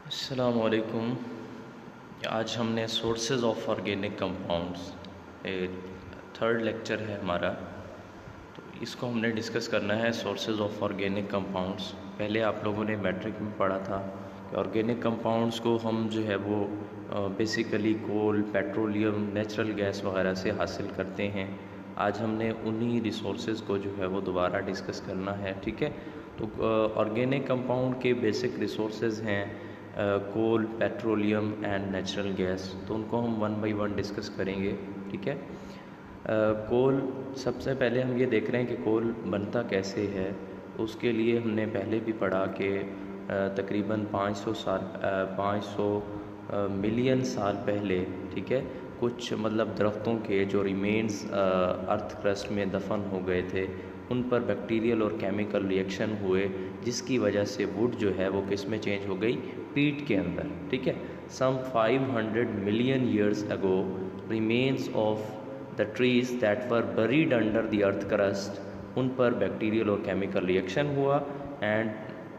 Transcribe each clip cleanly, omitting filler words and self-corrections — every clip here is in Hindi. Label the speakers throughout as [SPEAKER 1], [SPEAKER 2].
[SPEAKER 1] अस्सलामुअलैकुम। आज हमने sources of organic compounds, third lecture है हमारा। तो इसको हमने डिस्कस करना है, सोर्सेज ऑफ ऑर्गेनिक कंपाउंड्स। पहले आप लोगों ने मैट्रिक में पढ़ा था कि ऑर्गेनिक कंपाउंड्स को हम जो है वो बेसिकली कोल, पेट्रोलियम, नेचुरल गैस वगैरह से हासिल करते हैं। आज हमने उन्हीं रिसोर्सेज को जो है वो दोबारा डिस्कस करना है, ठीक है। तो ऑर्गेनिक कंपाउंड के बेसिक रिसोर्सेज हैं कोल, पेट्रोलियम एंड नेचुरल गैस। तो उनको हम वन बाय वन डिस्कस करेंगे, ठीक है। कोल, सबसे पहले हम ये देख रहे हैं कि कोल बनता कैसे है। उसके लिए हमने पहले भी पढ़ा कि तकरीबन 500 मिलियन साल पहले, ठीक है, कुछ मतलब दरख्तों के जो रिमेन्स अर्थ क्रस्ट में दफन हो गए थे, उन पर बैक्टीरियल और केमिकल रिएक्शन हुए, जिसकी वजह से वुड जो है वो किस में चेंज हो गई, पीट के अंदर, ठीक है। सम 500 million years ago remains of the trees that were buried under the earth crust, उन पर बैक्टीरियल और केमिकल रिएक्शन हुआ and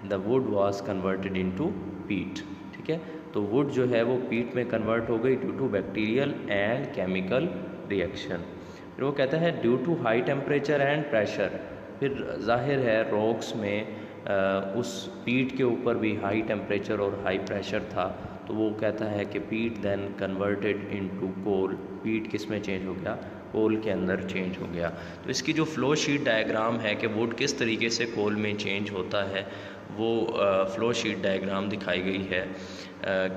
[SPEAKER 1] the wood was converted into पीट, ठीक है। तो वुड जो है वो पीट में कन्वर्ट हो गई due to bacterial and chemical reaction. फिर वो कहता है due to high temperature and pressure. फिर जाहिर है रॉक्स में उस पीट के ऊपर भी हाई टेम्परेचर और हाई प्रेशर था, तो वो कहता है कि पीट देन कन्वर्टेड इनटू कोल। पीट किस में चेंज हो गया, कोल के अंदर चेंज हो गया। तो इसकी जो फ्लो शीट डायग्राम है कि वुड किस तरीके से कोल में चेंज होता है, वो फ्लो शीट डायग्राम दिखाई गई है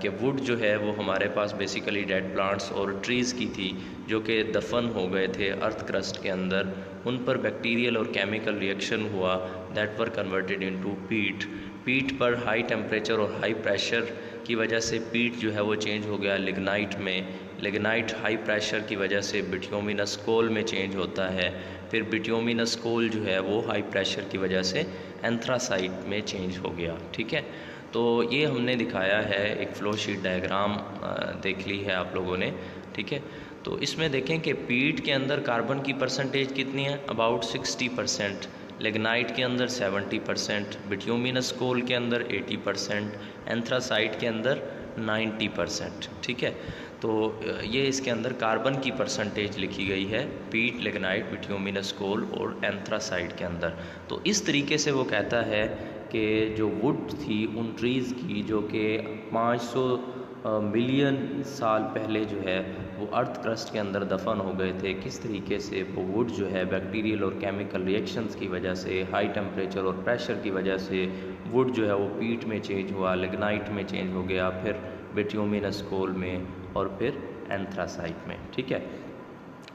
[SPEAKER 1] कि वुड जो है वो हमारे पास बेसिकली डेड प्लांट्स और ट्रीज़ की थी जो कि दफन हो गए थे अर्थ क्रस्ट के अंदर। उन पर बैक्टीरियल और केमिकल रिएक्शन हुआ दैट वर कन्वर्टेड इनटू पीट। पीट पर हाई टेम्परेचर और हाई प्रेशर की वजह से पीट जो है वो चेंज हो गया लिग्नाइट में। लिग्नाइट हाई प्रेशर की वजह से बिट्यूमिनस कोल में चेंज होता है। फिर बिट्यूमिनस कोल जो है वो हाई प्रेशर की वजह से एंथ्रासाइट में चेंज हो गया, ठीक है। तो ये हमने दिखाया है, एक फ्लो शीट डायग्राम देख ली है आप लोगों ने, ठीक है। तो इसमें देखें कि पीट के अंदर कार्बन की परसेंटेज कितनी है, अबाउट 60%, लिग्नाइट के अंदर 70%, बिट्यूमिनस कोल के अंदर 80%, एंथ्रासाइट के अंदर 90%, ठीक है। तो ये इसके अंदर कार्बन की परसेंटेज लिखी गई है पीट, लिग्नाइट, बिट्यूमिनस कोल और एंथ्रासाइट के अंदर। तो इस तरीके से वो कहता है कि जो वुड थी उन ट्रीज़ की जो कि 500 मिलियन साल पहले जो है वो अर्थ क्रस्ट के अंदर दफन हो गए थे, किस तरीके से वो वुड जो है बैक्टीरियल और केमिकल रिएक्शंस की वजह से, हाई टेम्परेचर और प्रेशर की वजह से वुड जो है वो पीट में चेंज हुआ, लिग्नाइट में चेंज हो गया, फिर बिट्यूमिनस कोल में और फिर एंथ्रासाइट में, ठीक है।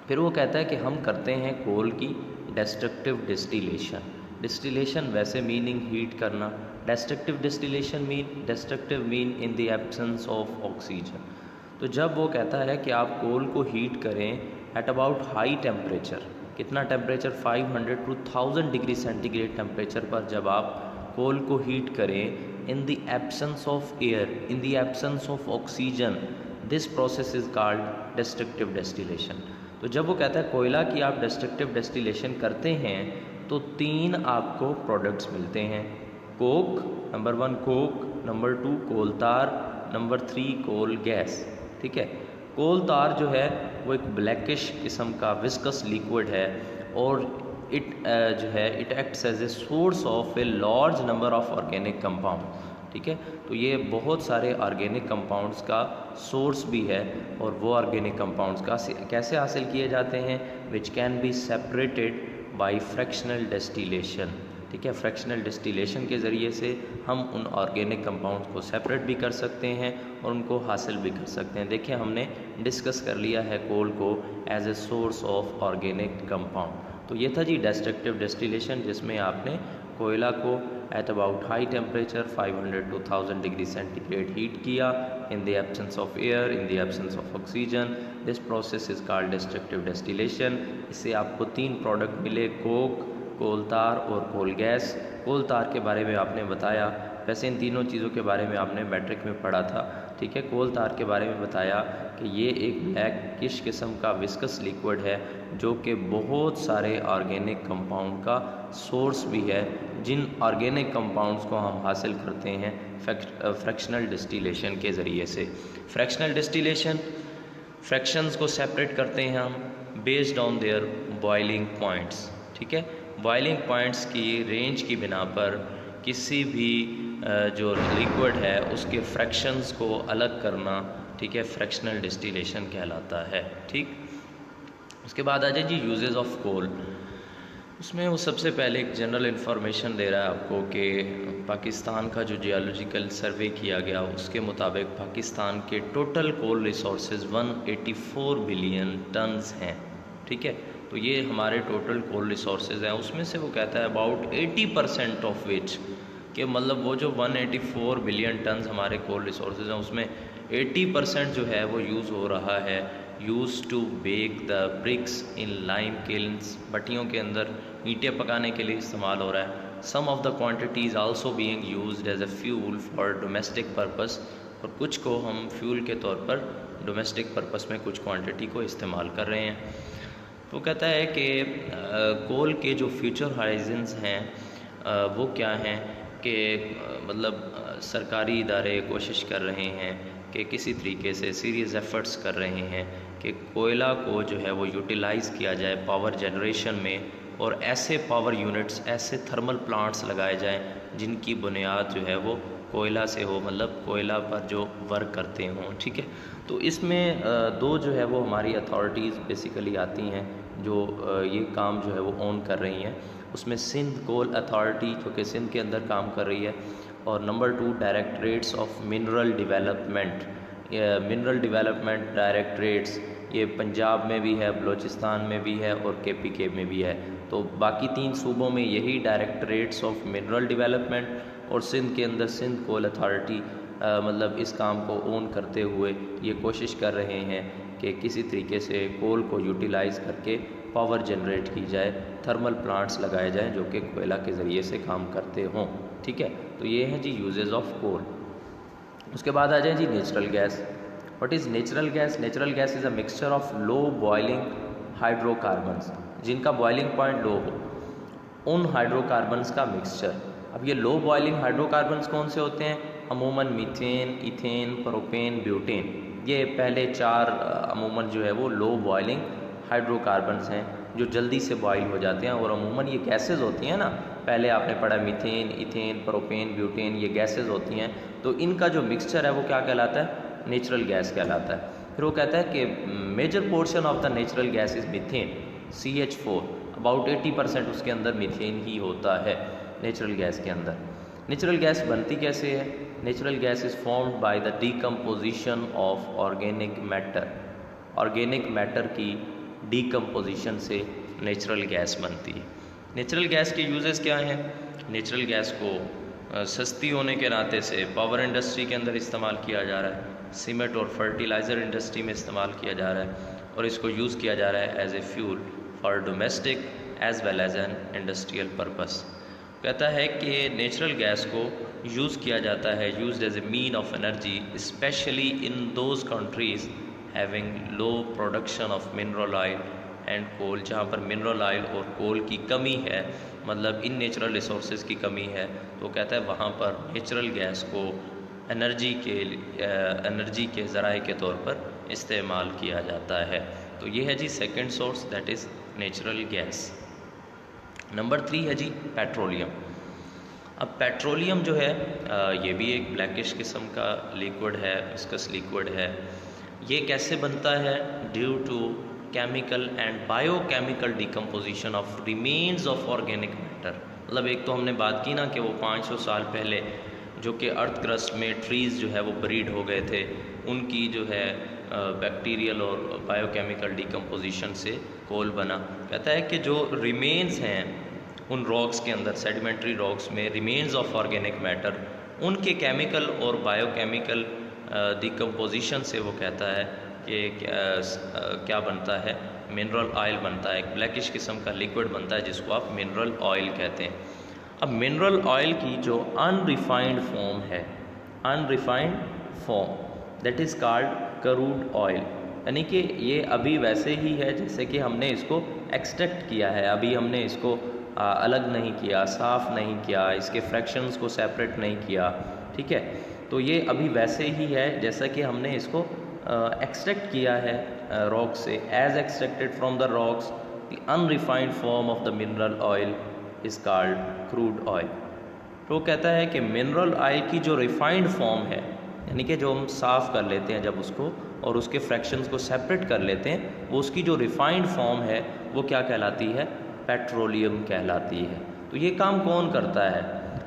[SPEAKER 1] फिर वो कहता है कि हम करते हैं कोल की डेस्ट्रक्टिव डिस्टिलेशन। डिस्टिलेशन वैसे मीनिंग हीट करना, destructive distillation destructive mean in the absence of oxygen. तो जब वो कहता है कि आप कोल को हीट करें एट अबाउट हाई टेम्परेचर, कितना temperature, 500 to 1000 degree centigrade temperature पर जब आप कोल को हीट करें इन the absence of air, in the absence of oxygen, this process is called destructive distillation. तो जब वो कहता है कोयला की आप डेस्ट्रक्टिव डिस्टिलेशन करते हैं तो 3 आपको प्रोडक्ट्स मिलते हैं। कोक, नंबर 1 कोक, नंबर 2 कोल तार, नंबर 3 कोल गैस, ठीक है। कोल तार जो है वो एक ब्लैकिश किस्म का विस्कस लिक्विड है और इट जो है it acts as a source of a large number of organic compound, ठीक है। तो ये बहुत सारे ऑर्गेनिक कंपाउंड्स का सोर्स भी है और वो ऑर्गेनिक कंपाउंड्स का कैसे हासिल किए जाते हैं, which can be separated by fractional distillation, ठीक है। फ्रैक्शनल डिस्टिलेशन के ज़रिए से हम उन ऑर्गेनिक कंपाउंड्स को सेपरेट भी कर सकते हैं और उनको हासिल भी कर सकते हैं। देखिए हमने डिस्कस कर लिया है कोल को as a source of organic compound. तो ये था जी डेस्ट्रक्टिव डिस्टिलेशन, जिसमें आपने कोयला को at about high temperature 500 to 1000 degree centigrade heat किया in the absence of air, in the absence of oxygen. This process is called destructive distillation. इससे आपको 3 प्रोडक्ट मिले, कोक, कोल तार और कोल गैस। कोल तार के बारे में आपने बताया वैसे इन तीनों चीज़ों के बारे में आपने मैट्रिक में पढ़ा था, ठीक है। कोल तार के बारे में बताया कि ये एक ब्लैकिश किस्म का विस्कस लिक्विड है जो कि बहुत सारे ऑर्गेनिक कंपाउंड का सोर्स भी है, जिन ऑर्गेनिक कंपाउंड्स को हम हासिल करते हैं फ्रैक्शनल डिस्टिलेशन के ज़रिए से। फ्रैक्शनल डिस्टिलेशन, फ्रैक्शंस को सेपरेट करते हैं हम based on their boiling points, ठीक है। बॉइलिंग पॉइंट्स की रेंज की बिना पर किसी भी जो लिक्विड है उसके फ्रैक्शंस को अलग करना, ठीक है, फ्रैक्शनल डिस्टिलेशन कहलाता है, ठीक। उसके बाद आ जाए जी यूजेस ऑफ कोल। उसमें वो सबसे पहले एक जनरल इन्फॉर्मेशन दे रहा है आपको कि पाकिस्तान का जो जियोलॉजिकल सर्वे किया गया उसके मुताबिक पाकिस्तान के टोटल कोल रिसोर्सेज 184 बिलियन टन्स हैं, ठीक है। तो ये हमारे टोटल कोल रिसोर्सेज हैं, उसमें से वो कहता है अबाउट 80% ऑफ विच, कि मतलब वो जो 184 बिलियन टन्स हमारे कोल रिसोर्सेज हैं उसमें 80% जो है वो यूज़ हो रहा है use to bake the bricks in lime kilns, भट्टियों के अंदर ईंटें पकाने के लिए इस्तेमाल हो रहा है। Some of the quantities also being used as a fuel for domestic purpose, और कुछ को हम फ्यूल के तौर पर डोमेस्टिक पर्पस में कुछ क्वांटिटी को इस्तेमाल कर रहे हैं। तो कहता है कि कोल के जो फ्यूचर हाइजन्स हैं वो क्या हैं कि मतलब सरकारी इदारे कोशिश कर रहे हैं कि किसी तरीके से सीरियस एफ़र्ट्स कर रहे हैं कि कोयला को जो है वो यूटिलाइज़ किया जाए पावर जनरेशन में, और ऐसे पावर यूनिट्स, ऐसे थर्मल प्लांट्स लगाए जाएं जिनकी बुनियाद जो है वो कोयला से हो, मतलब कोयला पर जो वर्क करते हों, ठीक है। तो इसमें दो जो है वो हमारी अथॉरिटीज़ बेसिकली आती हैं जो ये काम जो है वो ओन कर रही हैं। उसमें सिंध कोल अथॉरिटी जो कि सिंध के अंदर काम कर रही है, और number 2 directorates of mineral development. Mineral development directorates ये पंजाब में भी है, बलूचिस्तान में भी है और KPK में भी है। तो बाकी 3 सूबों में यही डायरेक्टरेट्स ऑफ मिनरल डेवलपमेंट, और सिंध के अंदर सिंध कोल अथॉरिटी मतलब इस काम को ओन करते हुए ये कोशिश कर रहे हैं कि किसी तरीके से कोल को यूटिलाइज़ करके पावर जनरेट की जाए, थर्मल प्लांट्स लगाए जाएं जो कि कोयला के ज़रिए से काम करते हों, ठीक है। तो ये है जी यूजेस ऑफ कोल। उसके बाद आ जाए जी natural gas. What is natural gas? Natural gas is a mixture of low boiling hydrocarbons, जिनका बॉइलिंग पॉइंट लो हो, उन हाइड्रोकार्बन्स का मिक्सचर। अब ये लो बॉइलिंग हाइड्रोकार्बन्स कौन से होते हैं? अमूमन मीथेन, इथेन, प्रोपेन, ब्यूटेन। ये पहले 4 अमूमन जो है वो लो बॉइलिंग हाइड्रोकार्बन्स हैं जो जल्दी से बॉयल हो जाते हैं, और अमूमन ये गैसेज होती हैं ना, पहले आपने पढ़ा मीथेन, इथेन, प्रोपेन, ब्यूटेन, ये गैसेज होती हैं। तो इनका जो मिक्सचर है वो क्या कहलाता है? नेचुरल गैस कहलाता है। फिर वो कहता है कि major portion of the natural gas is methane, CH4। About 80% उसके अंदर मीथेन ही होता है नेचुरल गैस के अंदर। नेचुरल गैस बनती कैसे है? Natural gas is formed by the decomposition of organic matter. Organic matter की डीकम्पोजिशन से नेचुरल गैस बनती है। नेचुरल गैस के यूजेस क्या हैं? नेचुरल गैस को सस्ती होने के नाते से पावर इंडस्ट्री के अंदर इस्तेमाल किया जा रहा है, सीमेंट और फर्टिलाइज़र इंडस्ट्री में इस्तेमाल किया जा रहा है, और इसको यूज़ किया जा रहा है as a fuel for domestic as well as an industrial purpose. कहता है कि नेचुरल गैस को यूज़ किया जाता है, used as a mean of energy, specially in those countries having low production of mineral oil and coal, जहाँ पर मिनरल ऑयल और कोल की कमी है, मतलब इन नेचुरल रिसोर्सेज की कमी है। तो कहता है वहाँ पर नेचुरल गैस को एनर्जी के ज़राए के तौर पर इस्तेमाल किया जाता है। तो ये है जी second source, that is natural gas. Number 3 है जी पेट्रोलियम। अब पेट्रोलियम जो है ये भी एक ब्लैकिश किस्म का लिक्विड है, विस्कस लिक्विड है। ये कैसे बनता है? Due to chemical and biochemical decomposition of remains of organic matter. मतलब एक तो हमने बात की ना कि वो 500 साल पहले जो कि अर्थ क्रस्ट में ट्रीज़ जो है वो ब्रीड हो गए थे, उनकी जो है बैक्टीरियल और बायोकेमिकल डिकम्पोजिशन से कोल बना। कहता है कि जो रिमेन्स हैं उन रॉक्स के अंदर, सेडिमेंट्री रॉक्स में रिमेन्स ऑफ ऑर्गेनिक मैटर, उनके केमिकल और बायोकेमिकल डिकम्पोजिशन से वो कहता है कि क्या बनता है? मिनरल ऑयल बनता है। एक ब्लैकिश किस्म का लिक्विड बनता है जिसको आप मिनरल ऑयल कहते हैं। अब मिनरल ऑयल की जो अनरिफाइंड फॉर्म है, unrefined form, that is called crude oil, यानी कि ये अभी वैसे ही है जैसे कि हमने इसको एक्सट्रैक्ट किया है, अभी हमने इसको अलग नहीं किया, साफ़ नहीं किया, इसके फ्रैक्शंस को सेपरेट नहीं किया, ठीक है। तो ये अभी वैसे ही है जैसा कि हमने इसको एक्सट्रैक्ट किया है रॉक से, as extracted from the rocks the unrefined form of the mineral oil is called crude oil. तो कहता है कि मिनरल ऑयल की जो रिफाइंड फॉर्म है, यानी कि जो हम साफ़ कर लेते हैं जब उसको और उसके फ्रैक्शंस को सेपरेट कर लेते हैं, वो उसकी जो रिफाइंड फॉर्म है वो क्या कहलाती है? पेट्रोलियम कहलाती है। तो ये काम कौन करता है?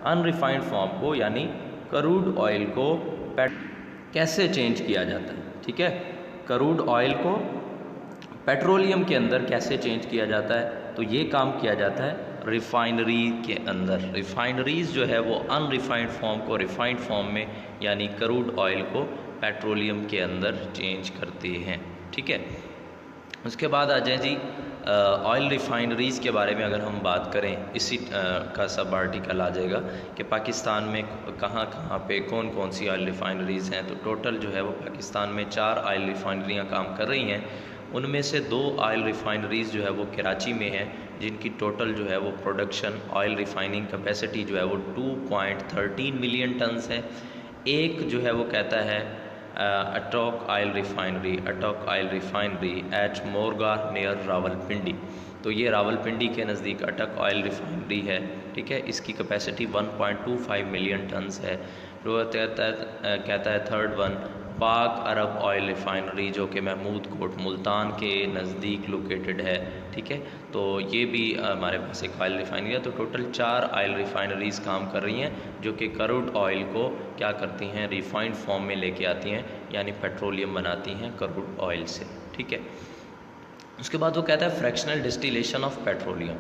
[SPEAKER 1] अनरिफाइंड फॉर्म को यानी क्रूड ऑयल को कैसे चेंज किया जाता है, ठीक है। क्रूड ऑयल को पेट्रोलियम के अंदर कैसे चेंज किया जाता है? तो ये काम किया जाता है रिफाइनरी के अंदर। रिफाइनरीज जो है वो अनरिफाइंड फॉर्म को रिफाइंड फॉर्म में यानी क्रूड ऑयल को पेट्रोलियम के अंदर चेंज करते हैं, ठीक है। उसके बाद आ जाए जी ऑयल रिफाइनरीज़ के बारे में अगर हम बात करें, इसी का सब आर्टिकल आ जाएगा कि पाकिस्तान में कहाँ कहाँ पे कौन कौन सी ऑयल रिफाइनरीज़ हैं। तो टोटल जो है वो पाकिस्तान में 4 ऑयल रिफाइनरियाँ काम कर रही हैं। उनमें से 2 ऑयल रिफाइनरीज़ जो है वो कराची में है, जिनकी टोटल जो है वो प्रोडक्शन ऑयल रिफाइनिंग कैपेसिटी जो है वो 2.13 मिलियन टन्स है। एक जो है वो कहता है Attock oil refinery at Morgah near Rawalpindi. तो ये रावलपिंडी के नज़दीक अटक ऑयल रिफाइनरी है, ठीक है। इसकी कैपेसिटी 1.25 मिलियन टन्स है। तो कहता है थर्ड वन पाक अरब ऑयल रिफाइनरी, जो कि महमूद कोट मुल्तान के नज़दीक लोकेटेड है, ठीक है। तो ये भी हमारे पास एक ऑयल रिफाइनरी है। तो टोटल 4 ऑयल रिफाइनरीज़ काम कर रही हैं जो कि क्रूड ऑयल को क्या करती हैं? रिफाइंड फॉर्म में लेके आती हैं, यानी पेट्रोलियम बनाती हैं क्रूड ऑयल से, ठीक है। उसके बाद वो कहता है फ्रैक्शनल डिस्टिलेशन ऑफ पेट्रोलियम।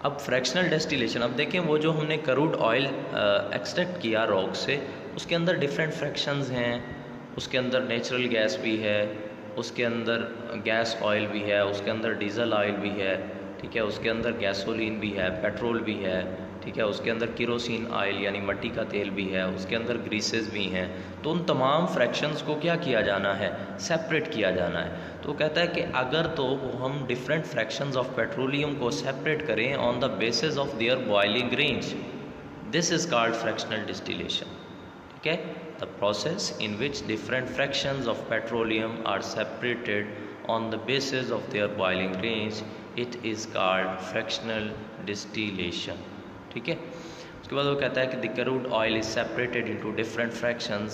[SPEAKER 1] अब फ्रैक्शनल डिस्टिलेशन, अब देखें वो जो हमने क्रूड ऑयल एक्सट्रैक्ट किया रॉक से, उसके अंदर डिफरेंट फ्रैक्शंस हैं। उसके अंदर नेचुरल गैस भी है, उसके अंदर गैस ऑयल भी है, उसके अंदर डीजल ऑयल भी है, ठीक है। उसके अंदर गैसोलीन भी है, पेट्रोल भी है, ठीक है। उसके अंदर केरोसिन ऑयल यानी मिट्टी का तेल भी है, उसके अंदर ग्रीसेस भी हैं। तो उन तमाम फ्रैक्शंस को क्या किया जाना है? सेपरेट किया जाना है। तो कहता है कि अगर तो हम डिफरेंट फ्रैक्शंस ऑफ पेट्रोलियम को सेपरेट करें on the basis of their boiling range, this is called fractional distillation, ठीक है। The process in which different fractions of petroleum are separated on the basis of their boiling range, it is called fractional distillation, ठीक है। उसके बाद वो कहता है कि the crude oil is separated into different fractions।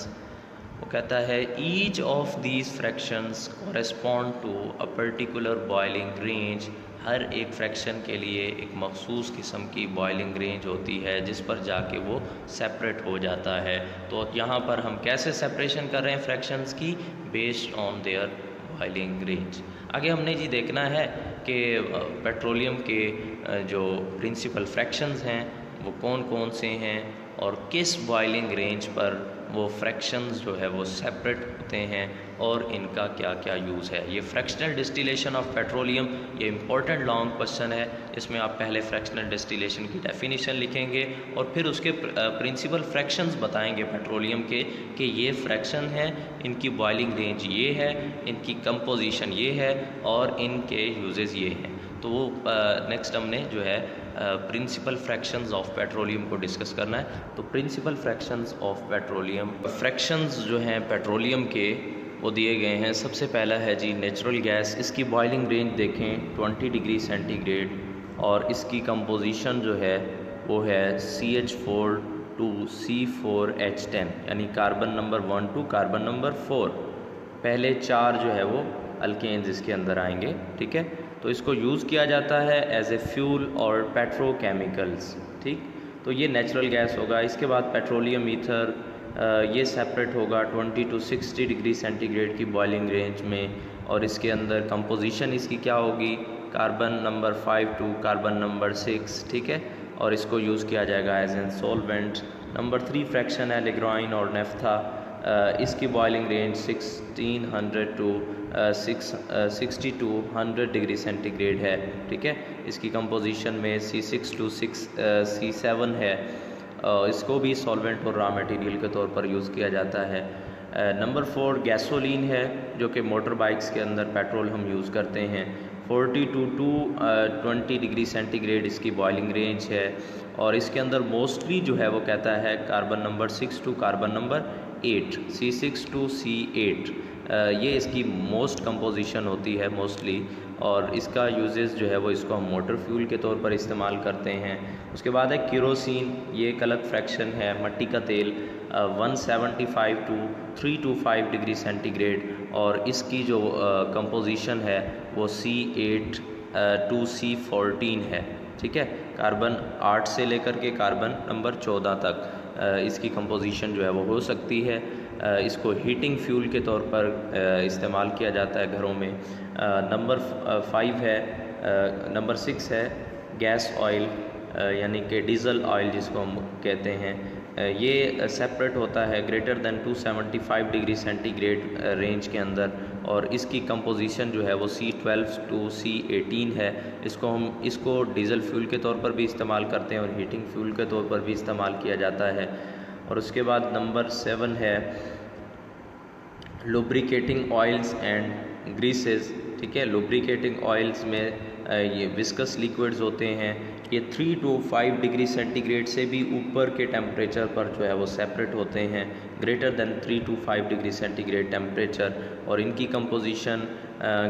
[SPEAKER 1] वो कहता है each of these fractions correspond to a particular boiling range। हर एक फ्रैक्शन के लिए एक मखसूस किस्म की बॉइलिंग रेंज होती है जिस पर जाके वो सेपरेट हो जाता है। तो यहाँ पर हम कैसे सेपरेशन कर रहे हैं फ्रैक्शंस की? Based on their boiling range. आगे हमने जी देखना है कि पेट्रोलियम के जो प्रिंसिपल फ्रैक्शंस हैं वो कौन कौन से हैं और किस बॉइलिंग रेंज पर वो फ्रैक्शंस जो है वो सेपरेट होते हैं और इनका क्या क्या यूज़ है। ये फ्रैक्शनल डिस्टिलेशन ऑफ पेट्रोलियम, ये इंपॉर्टेंट लॉन्ग क्वेश्चन है। इसमें आप पहले फ्रैक्शनल डिस्टिलेशन की डेफिनेशन लिखेंगे और फिर उसके प्रिंसिपल फ्रैक्शंस बताएंगे पेट्रोलियम के कि ये फ्रैक्शन है, इनकी बॉइलिंग रेंज ये है, इनकी कंपोजिशन ये है और इनके यूजेस ये हैं। तो वो नेक्स्ट हमने जो है प्रिंसिपल फ्रैक्शंस ऑफ पेट्रोलियम को डिस्कस करना है। तो principal fractions of petroleum, fractions जो हैं पेट्रोलियम के वो दिए गए हैं। सबसे पहला है जी नेचुरल गैस। इसकी बॉइलिंग रेंज देखें 20 डिग्री सेंटीग्रेड और इसकी कंपोजिशन जो है वो है CH4 to C4H10 यानी carbon number 1 to carbon number 4। पहले 4 जो है वो अल्केन्स इसके अंदर आएंगे, ठीक है। तो इसको यूज़ किया जाता है एज ए फ्यूल और पेट्रोकेमिकल्स, ठीक। तो ये नेचुरल गैस होगा। इसके बाद पेट्रोलियम ईथर, ये सेपरेट होगा 20 to 60 डिग्री सेंटीग्रेड की बॉइलिंग रेंज में और इसके अंदर कंपोजिशन इसकी क्या होगी? Carbon number 5 to carbon number 6, ठीक है। और इसको यूज़ किया जाएगा as an solvent. Number 3 fraction है लेग्राइन और नेफ्था। इसकी boiling range 1600 to 60 to 100 degree centigrade है, ठीक है। इसकी कंपोजिशन में C6 टू C7 है। इसको भी सॉल्वेंट और रॉ मटेरियल के तौर पर यूज़ किया जाता है। नंबर 4 गैसोलीन है, जो कि मोटर बाइक्स के अंदर पेट्रोल हम यूज़ करते हैं। 42 टू 20 डिग्री सेंटीग्रेड इसकी बॉइलिंग रेंज है, और इसके अंदर मोस्टली जो है वो कहता है carbon number 6 to carbon number 8, C6 to C8, ये इसकी मोस्ट कंपोजिशन होती है मोस्टली। और इसका यूजेस जो है वो इसको हम मोटर फ्यूल के तौर पर इस्तेमाल करते हैं। उसके बाद है केरोसिन, ये एक अलग फ्रैक्शन है, मट्टी का तेल, 175 टू 325 डिग्री सेंटीग्रेड, और इसकी जो कंपोजिशन है वो C8 टू C14 है, ठीक है। कार्बन 8 से लेकर के कार्बन नंबर 14 तक इसकी कंपोजिशन जो है वो हो सकती है। इसको हीटिंग फ्यूल के तौर पर इस्तेमाल किया जाता है घरों में। नंबर 5 है, नंबर 6 है गैस ऑयल, यानी कि डीज़ल ऑयल जिसको हम कहते हैं। ये सेपरेट होता है greater than 275 degree centigrade range के अंदर, और इसकी कंपोजिशन जो है वो C12 टू C18 है। इसको डीज़ल फ्यूल के तौर पर भी इस्तेमाल करते हैं और हीटिंग फ्यूल के तौर पर भी इस्तेमाल किया जाता है। और उसके बाद नंबर 7 है लुब्रिकेटिंग ऑयल्स एंड ग्रीसेस, ठीक है। लुब्रिकेटिंग ऑयल्स में ये विस्कस लिक्विड्स होते हैं, ये 3 टू 5 डिग्री सेंटीग्रेड से भी ऊपर के टेम्परेचर पर जो है वो सेपरेट होते हैं, greater than 3 to 5 degree centigrade temperature, और इनकी composition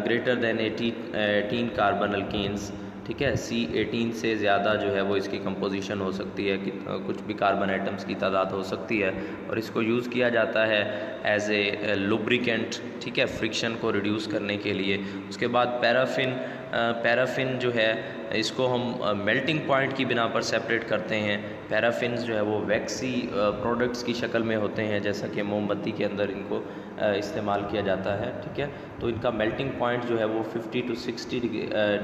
[SPEAKER 1] greater than 18 carbon alkanes, ठीक है। C18 से ज़्यादा जो है वो इसकी कंपोजिशन हो सकती है, कि कुछ भी कार्बन आइटम्स की तादाद हो सकती है, और इसको यूज़ किया जाता है एज ए लुब्रिकेंट, ठीक है, फ्रिक्शन को रिड्यूस करने के लिए। उसके बाद पैराफिन जो है इसको हम मेल्टिंग पॉइंट की बिना पर सेपरेट करते हैं। पैराफिन जो है वो वैक्सी प्रोडक्ट्स की शक्ल में होते हैं, जैसा कि मोमबत्ती के अंदर इनको इस्तेमाल किया जाता है, ठीक है। तो इनका मेल्टिंग पॉइंट जो है वो 50 टू 60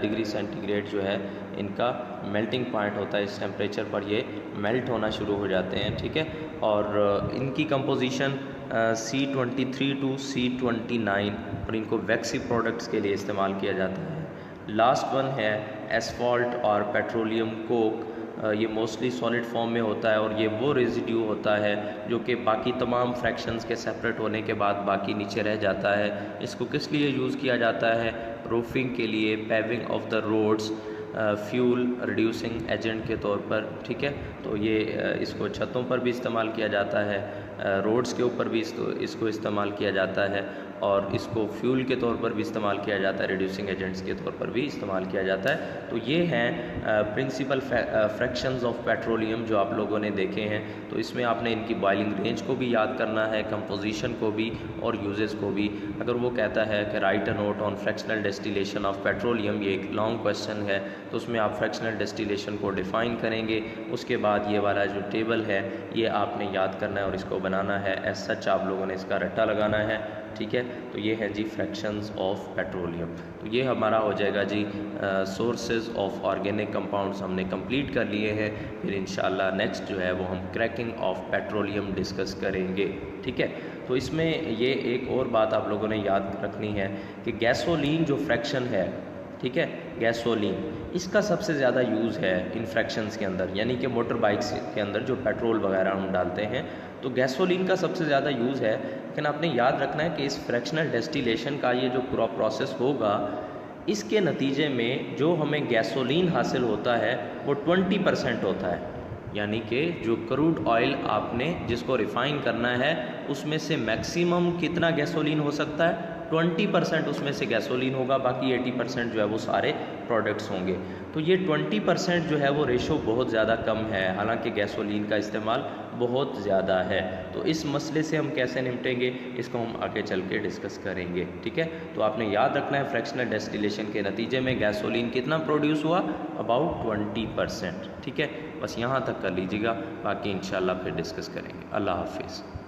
[SPEAKER 1] डिग्री सेंटीग्रेड जो है इनका मेल्टिंग पॉइंट होता है। इस टेम्परेचर पर ये मेल्ट होना शुरू हो जाते हैं, ठीक है। और इनकी कंपोजिशन C23 टू C29, और इनको वैक्सी प्रोडक्ट्स के लिए इस्तेमाल किया जाता है। लास्ट वन है एसफॉल्ट और पेट्रोलियम कोक, ये मोस्टली सॉलिड फॉर्म में होता है, और ये वो रेजिड्यू होता है जो कि बाकी तमाम फ्रैक्शंस के सेपरेट होने के बाद बाकी नीचे रह जाता है। इसको किस लिए यूज़ किया जाता है? रूफिंग के लिए, paving of the roads, fuel reducing agent के तौर पर, ठीक है। तो ये इसको छतों पर भी इस्तेमाल किया जाता है, रोड्स के ऊपर भी इसको इस्तेमाल किया जाता है, और इसको फ्यूल के तौर पर भी इस्तेमाल किया जाता है, रिड्यूसिंग एजेंट्स के तौर पर भी इस्तेमाल किया जाता है। तो ये हैं प्रिंसिपल फ्रैक्शंस ऑफ पेट्रोलियम जो आप लोगों ने देखे हैं। तो इसमें आपने इनकी बॉइलिंग रेंज को भी याद करना है, कंपोजिशन को भी और यूजेस को भी। अगर वो कहता है कि right a note on fractional distillation of petroleum, ये एक लॉन्ग क्वेश्चन है, तो उसमें आप फ्रैक्शनल डिस्टिलेशन को डिफ़ाइन करेंगे। उसके बाद ये वाला जो टेबल है ये आपने याद करना है और इसको बनाना है। एज सच आप लोगों ने इसका रट्टा लगाना है, ठीक है। तो ये है जी फ्रैक्शंस ऑफ पेट्रोलियम। तो ये हमारा हो जाएगा जी सोर्सेज ऑफ ऑर्गेनिक कंपाउंड्स हमने कंप्लीट कर लिए हैं। फिर इंशाल्लाह नेक्स्ट जो है वो हम क्रैकिंग ऑफ पेट्रोलियम डिस्कस करेंगे, ठीक है। तो इसमें ये एक और बात आप लोगों ने याद रखनी है कि गैसोलीन जो फ्रैक्शन है, ठीक है, गैसोलीन, इसका सबसे ज़्यादा यूज़ है इन फ्रैक्शंस के अंदर, यानी कि मोटर बाइक्स के अंदर जो पेट्रोल वगैरह हम डालते हैं तो गैसोलीन का सबसे ज़्यादा यूज़ है। लेकिन आपने याद रखना है कि इस फ्रैक्शनल डिस्टिलेशन का ये जो पूरा प्रोसेस होगा, इसके नतीजे में जो हमें गैसोलीन हासिल होता है वो 20% होता है। यानी कि जो क्रूड ऑयल आपने जिसको रिफ़ाइन करना है उसमें से मैक्सिमम कितना गैसोलीन हो सकता है? 20% उसमें से गैसोलीन होगा, बाकी 80% जो है वो सारे प्रोडक्ट्स होंगे। तो ये 20% जो है वो रेशो बहुत ज़्यादा कम है, हालांकि गैसोलीन का इस्तेमाल बहुत ज़्यादा है। तो इस मसले से हम कैसे निपटेंगे इसको हम आगे चल के डिस्कस करेंगे, ठीक है। तो आपने याद रखना है फ्रैक्शनल डिस्टिलेशन के नतीजे में गैसोलीन कितना प्रोड्यूस हुआ? अबाउट 20%, ठीक है। बस यहाँ तक कर लीजिएगा, बाकी इंशाल्लाह फिर डिस्कस करेंगे। अल्लाह हाफिज़।